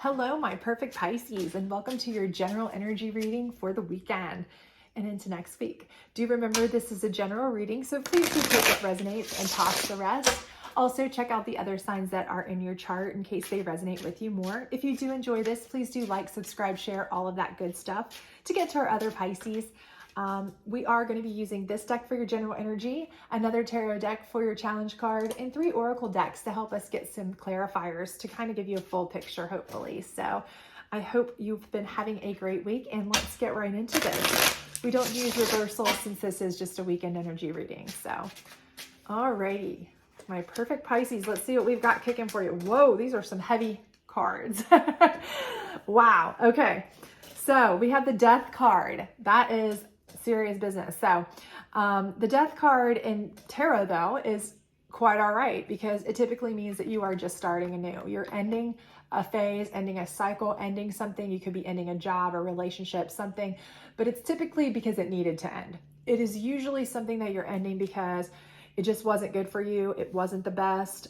Hello, my perfect Pisces, and welcome to your general energy reading for the weekend and into next week. Do remember this is a general reading, so please do take what resonates and toss the rest. Also, check out the other signs that are in your chart in case they resonate with you more. If you do enjoy this, please do like, subscribe, share, all of that good stuff to get to our other Pisces. We are going to be using this deck for your general energy, another tarot deck for your challenge card, and 3 oracle decks to help us get some clarifiers to kind of give you a full picture, hopefully. So I hope you've been having a great week, and let's get right into this. We don't use reversals since this is just a weekend energy reading. So, alrighty, my perfect Pisces. Let's see what we've got kicking for you. Whoa, these are some heavy cards. Wow. Okay. So we have the Death card. That is serious business. So the Death card in tarot, though, is quite all right because it typically means that you are just starting anew. You're ending a phase, ending a cycle, ending something. You could be ending a job, a relationship, something, but it's typically because it needed to end. It is usually something that you're ending because it just wasn't good for you. It wasn't the best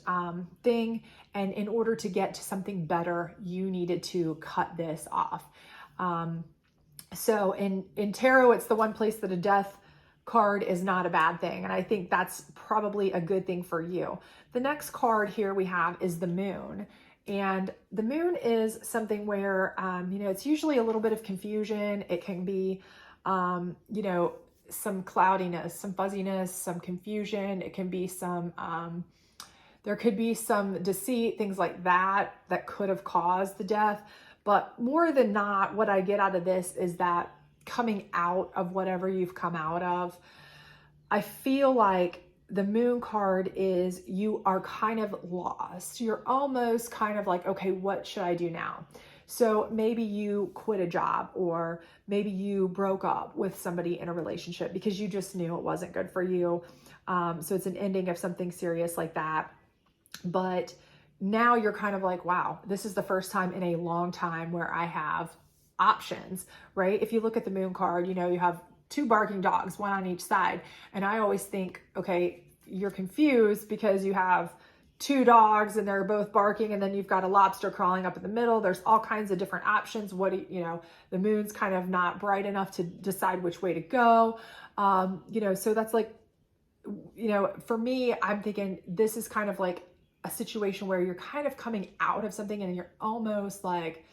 thing. And in order to get to something better, you needed to cut this off. So in tarot, it's the one place that a Death card is not a bad thing. And I think that's probably a good thing for you. The next card here we have is the Moon. And the Moon is something where, it's usually a little bit of confusion. It can be, some cloudiness, some fuzziness, some confusion. It can be there could be some deceit, things like that could have caused the death. But more than not, what I get out of this is that coming out of whatever you've come out of, I feel like the Moon card is you are kind of lost. You're almost kind of like, okay, what should I do now? So maybe you quit a job, or maybe you broke up with somebody in a relationship because you just knew it wasn't good for you. So it's an ending of something serious like that. But now you're kind of like, wow, this is the first time in a long time where I have options, right? If you look at the Moon card, you have 2 barking dogs, one on each side. And I always think, okay, you're confused because you have 2 dogs and they're both barking, and then you've got a lobster crawling up in the middle. There's all kinds of different options. The moon's kind of not bright enough to decide which way to go. So that's like, for me, I'm thinking this is kind of like a situation where you're kind of coming out of something and you're almost like,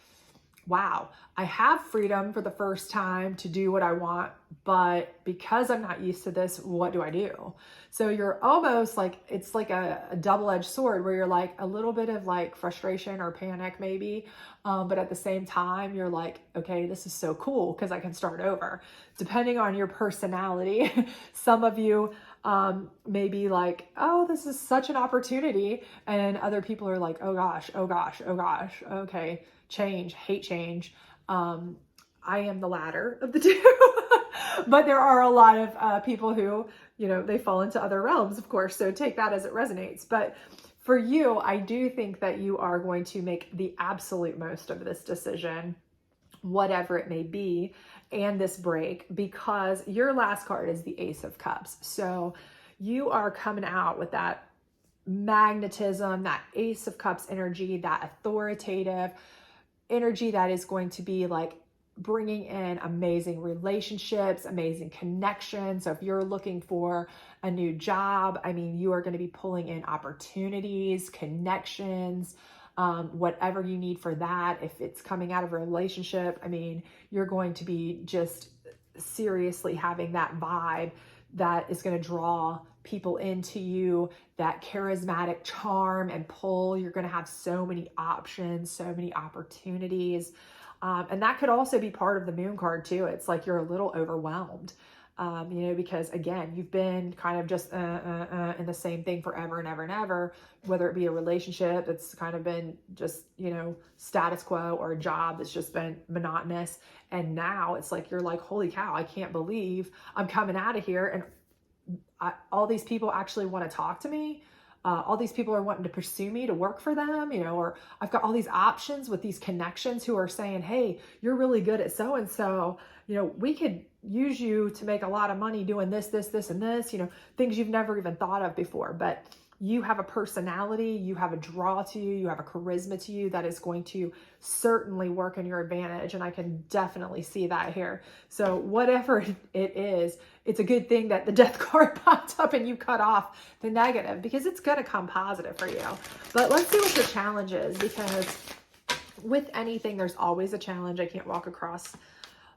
wow, I have freedom for the first time to do what I want, but because I'm not used to this, what do I do? So you're almost like, it's like a double-edged sword where you're like a little bit of like frustration or panic maybe, but at the same time, you're like, okay, this is so cool because I can start over. Depending on your personality, some of you may be like, oh, this is such an opportunity. And other people are like, oh gosh, oh gosh, oh gosh, okay. Change, hate change. I am the latter of the 2, but there are a lot of people who, they fall into other realms, of course. So take that as it resonates. But for you, I do think that you are going to make the absolute most of this decision, whatever it may be, and this break, because your last card is the Ace of Cups. So you are coming out with that magnetism, that Ace of Cups energy, that authoritative energy that is going to be like bringing in amazing relationships, amazing connections. So if you're looking for a new job, you are going to be pulling in opportunities, connections, whatever you need for that. If it's coming out of a relationship, you're going to be just seriously having that vibe that is going to draw people into you, that charismatic charm and pull. You're going to have so many options, so many opportunities. And that could also be part of the Moon card too. It's like you're a little overwhelmed, because again, you've been kind of just in the same thing forever and ever and ever, whether it be a relationship that's kind of been just, status quo, or a job that's just been monotonous. And now it's like, you're like, holy cow, I can't believe I'm coming out of here. And all these people actually want to talk to me. All these people are wanting to pursue me to work for them, or I've got all these options with these connections who are saying, hey, you're really good at so-and-so, we could use you to make a lot of money doing this, and this, things you've never even thought of before. But you have a personality, you have a draw to you, you have a charisma to you that is going to certainly work in your advantage. And I can definitely see that here. So whatever it is, it's a good thing that the death card popped up and you cut off the negative, because it's going to come positive for you. But let's see what your challenge is, because with anything, there's always a challenge. I can't walk across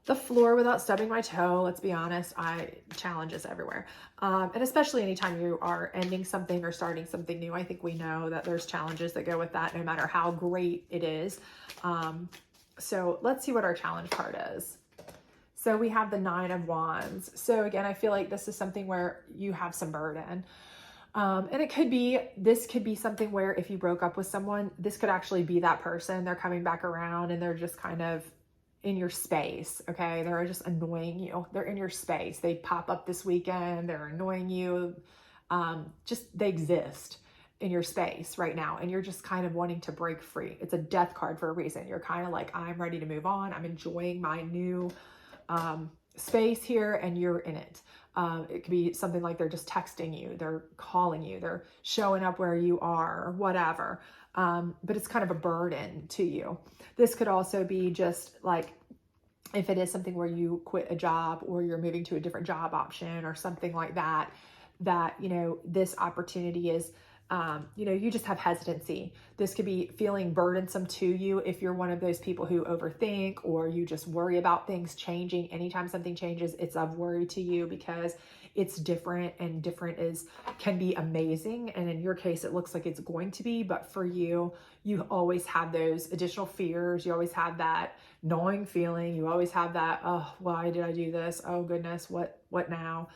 the floor without stubbing my toe. Let's be honest, challenges everywhere. And especially anytime you are ending something or starting something new, I think we know that there's challenges that go with that, no matter how great it is. So let's see what our challenge card is. So we have the 9 of Wands. So again, I feel like this is something where you have some burden. And this could be something where if you broke up with someone, this could actually be that person. They're coming back around and they're just kind of in your space. Okay. They're just annoying you. They're in your space. They pop up this weekend. They're annoying you. They exist in your space right now. And you're just kind of wanting to break free. It's a death card for a reason. You're kind of like, I'm ready to move on. I'm enjoying my new, space here, and you're in it. It could be something like they're just texting you, they're calling you, they're showing up where you are, or whatever. But it's kind of a burden to you. This could also be just like, if it is something where you quit a job or you're moving to a different job option or something like that, this opportunity is, you just have hesitancy. This could be feeling burdensome to you if you're one of those people who overthink, or you just worry about things changing. Anytime something changes, it's of worry to you because it's different, and different can be amazing. And in your case, it looks like it's going to be, but for you, you always have those additional fears. You always have that gnawing feeling. You always have that, oh, why did I do this? Oh goodness, what now?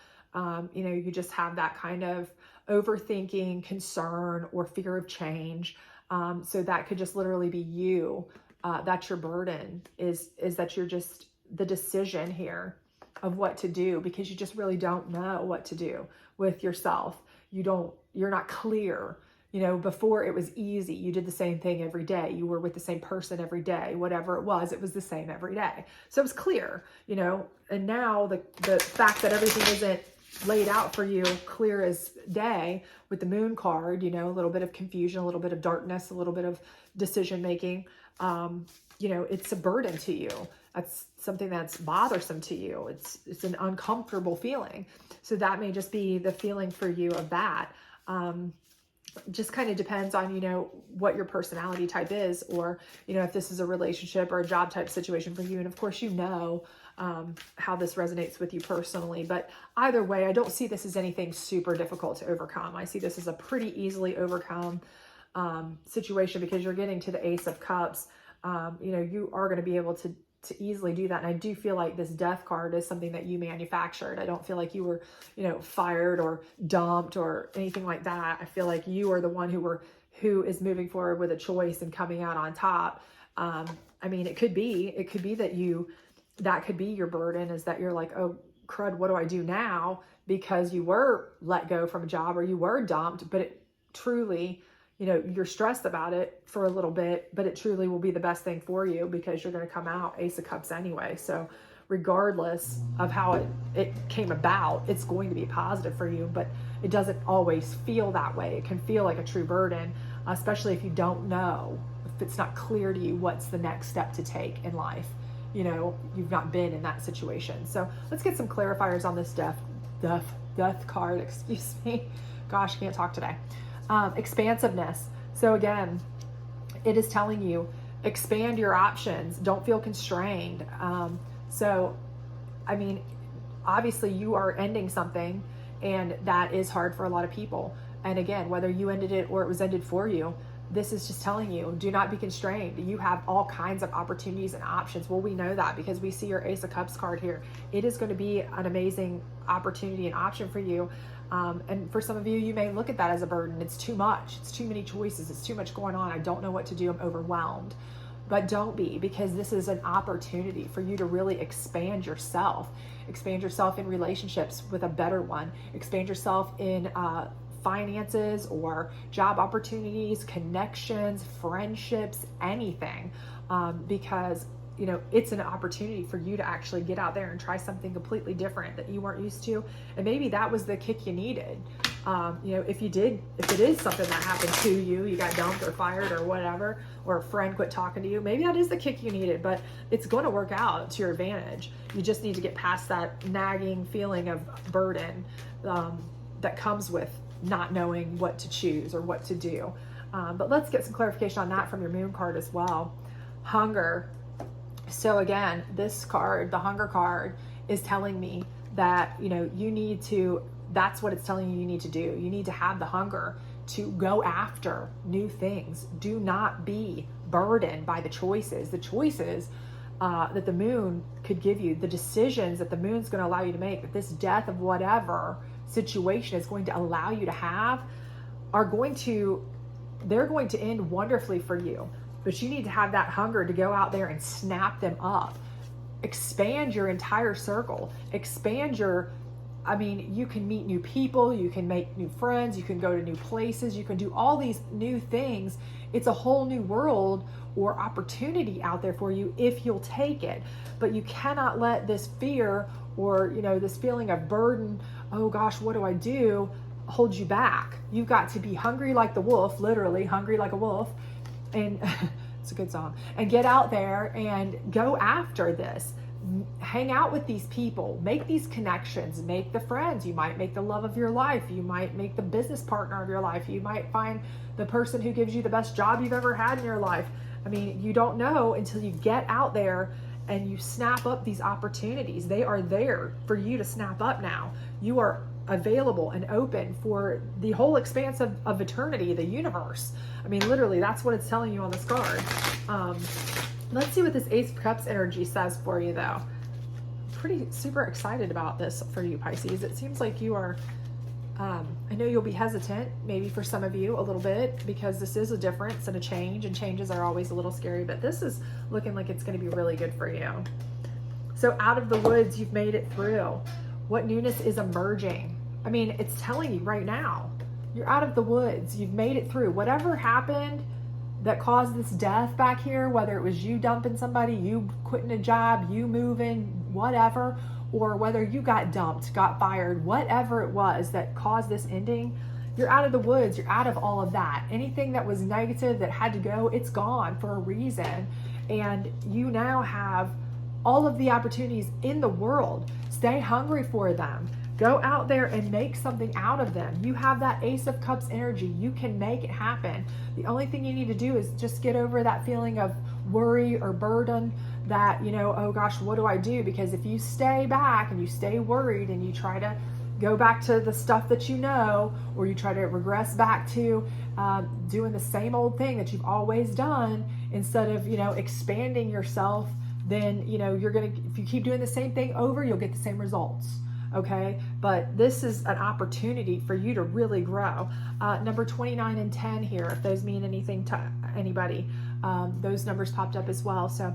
You just have that kind of overthinking, concern, or fear of change. So that could just literally be you. That's your burden, is that you're just the decision here of what to do, because you just really don't know what to do with yourself. You're not clear. Before it was easy. You did the same thing every day. You were with the same person every day. Whatever it was the same every day. So it was clear, and now the fact that everything isn't laid out for you clear as day with the moon card, a little bit of confusion, a little bit of darkness, a little bit of decision making, it's a burden to you. That's something that's bothersome to you. It's an uncomfortable feeling. So that may just be the feeling for you of that. Just kind of depends on, what your personality type is, or, if this is a relationship or a job type situation for you. And of course, how this resonates with you personally, but either way, I don't see this as anything super difficult to overcome. I see this as a pretty easily overcome, situation, because you're getting to the Ace of Cups. You are going to be able to easily do that. And I do feel like this death card is something that you manufactured. I don't feel like you were, fired or dumped or anything like that. I feel like you are the one who is moving forward with a choice and coming out on top. It could be that could be your burden, is that you're like, oh crud, what do I do now? Because you were let go from a job or you were dumped, but it truly, you're stressed about it for a little bit, but it truly will be the best thing for you, because you're going to come out Ace of Cups anyway. So regardless of how it came about, it's going to be positive for you, but it doesn't always feel that way. It can feel like a true burden, especially if you don't know, if it's not clear to you what's the next step to take in life. You've not been in that situation. So let's get some clarifiers on this death card, excuse me. Gosh, can't talk today. Expansiveness. So again, it is telling you, expand your options. Don't feel constrained. Obviously you are ending something, and that is hard for a lot of people. And again, whether you ended it or it was ended for you, this is just telling you, do not be constrained. You have all kinds of opportunities and options. Well, we know that because we see your Ace of Cups card here. It is going to be an amazing opportunity and option for you. And for some of you, you may look at that as a burden. It's too much. It's too many choices. It's too much going on. I don't know what to do. I'm overwhelmed. But don't be, because this is an opportunity for you to really expand yourself in relationships with a better one, expand yourself in, finances or job opportunities, connections, friendships, anything, because it's an opportunity for you to actually get out there and try something completely different that you weren't used to, and maybe that was the kick you needed. You know, if it is something that happened to you, you got dumped or fired or whatever, or a friend quit talking to you, maybe that is the kick you needed, but it's going to work out to your advantage. You just need to get past that nagging feeling of burden that comes with not knowing what to choose or what to do. But let's get some clarification on that from your moon card as well. Hunger. So again, this card, the hunger card, is telling me that, you know, you need to, that's what it's telling you need to do. You need to have the hunger to go after new things. Do not be burdened by the choices. The choices that the moon could give you, the decisions that the moon's going to allow you to make, that this death of whatever situation is going to allow you to have, they're going to end wonderfully for you. But you need to have that hunger to go out there and snap them up. Expand your entire circle. You can meet new people, you can make new friends, you can go to new places, you can do all these new things. It's a whole new world or opportunity out there for you if you'll take it. But you cannot let this fear or, you know, this feeling of burden, oh gosh, what do I do, hold you back. You've got to be hungry like the wolf, literally hungry like a wolf. And it's a good song. And get out there and go after this. Hang out with these people, make these connections, make the friends. You might make the love of your life. You might make the business partner of your life. You might find the person who gives you the best job you've ever had in your life. I mean, you don't know until you get out there and you snap up these opportunities. They are there for you to snap up now. You are available and open for the whole expanse of eternity, the universe. I mean, literally, that's what it's telling you on this card. Let's see what this Ace of Cups energy says for you, though. Pretty super excited about this for you, Pisces. It seems like you are, I know you'll be hesitant, maybe for some of you a little bit, because this is a difference and a change, and changes are always a little scary, but this is looking like it's going to be really good for you. So out of the woods, you've made it through. What newness is emerging? I mean, it's telling you right now, you're out of the woods. You've made it through. Whatever happened that caused this death back here, whether it was you dumping somebody, you quitting a job, you moving, whatever, or whether you got dumped, got fired, whatever it was that caused this ending, you're out of the woods. You're out of all of that. Anything that was negative that had to go, it's gone for a reason. And you now have all of the opportunities in the world. Stay hungry for them. Go out there and make something out of them. You have that Ace of Cups energy. You can make it happen. The only thing you need to do is just get over that feeling of worry or burden that, you know, oh gosh, what do I do? Because if you stay back and you stay worried and you try to go back to the stuff that you know, or you try to regress back to doing the same old thing that you've always done, instead of, you know, expanding yourself, then, you know, if you keep doing the same thing over, you'll get the same results. Okay, but this is an opportunity for you to really grow. Number 29 and 10 here, if those mean anything to anybody, those numbers popped up as well. So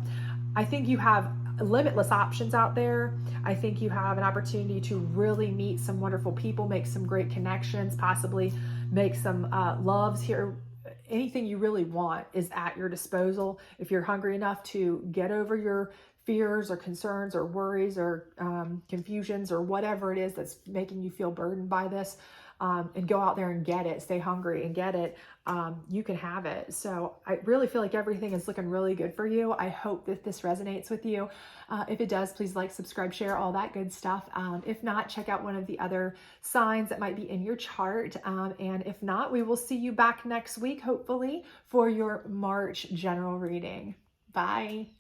I think you have limitless options out there. I think you have an opportunity to really meet some wonderful people, make some great connections, possibly make some loves here. Anything you really want is at your disposal. If you're hungry enough to get over your fears or concerns or worries or confusions or whatever it is that's making you feel burdened by this, and go out there and get it, stay hungry and get it, you can have it. So I really feel like everything is looking really good for you. I hope that this resonates with you. If it does, please like, subscribe, share, all that good stuff. If not, check out one of the other signs that might be in your chart. And if not, we will see you back next week, hopefully, for your March general reading. Bye.